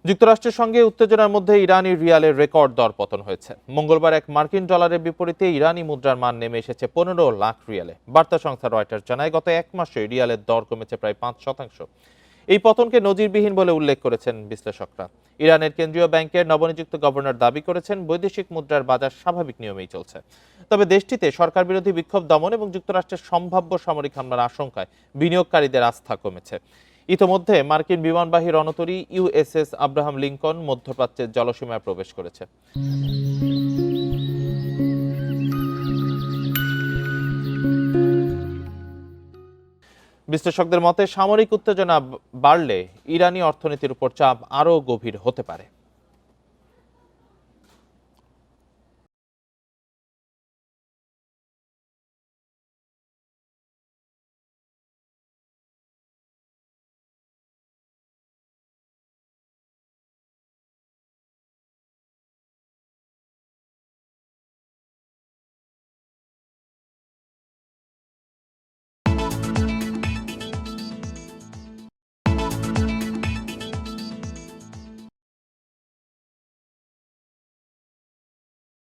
যুক্তরাষ্ট্রের সঙ্গে উত্তেজনার মধ্যে ইরানি রিয়ালের রেকর্ড দর পতন হয়েছে। মঙ্গলবার এক মার্কিন ডলারের বিপরীতে ইরানি মুদ্রার মান নেমে এসেছে 15 লাখ রিয়ালে। বার্তা সংস্থা রয়টার্স জানায়, গত এক মাসে রিয়ালের দর কমেছে প্রায় 5%। এই পতনকে নজিরবিহীন বলে উল্লেখ করেছেন বিশ্লেষকরা। ইরানের কেন্দ্রীয় ব্যাংকের নবনিযুক্ত গভর্নর দাবি করেছেন, বৈদেশিক মুদ্রার বাজার স্বাভাবিক নিয়মেই চলছে। তবে দেশটিতে সরকার বিরোধী বিক্ষোভ দমন এবং যুক্তরাষ্ট্রের সম্ভাব্য সামরিক হামলার আশঙ্কায় বিনিয়োগকারীদের আস্থা কমেছে। ইতোমধ্যে মার্কিন বিমানবাহী রণতরী ইউএসএস আব্রাহাম লিঙ্কন মধ্যপ্রাচ্যের জলসীমায় প্রবেশ করেছে। বিশ্লেষকদের মতে, সামরিক উত্তেজনা বাড়লে ইরানি অর্থনীতির উপর চাপ আরও গভীর হতে পারে।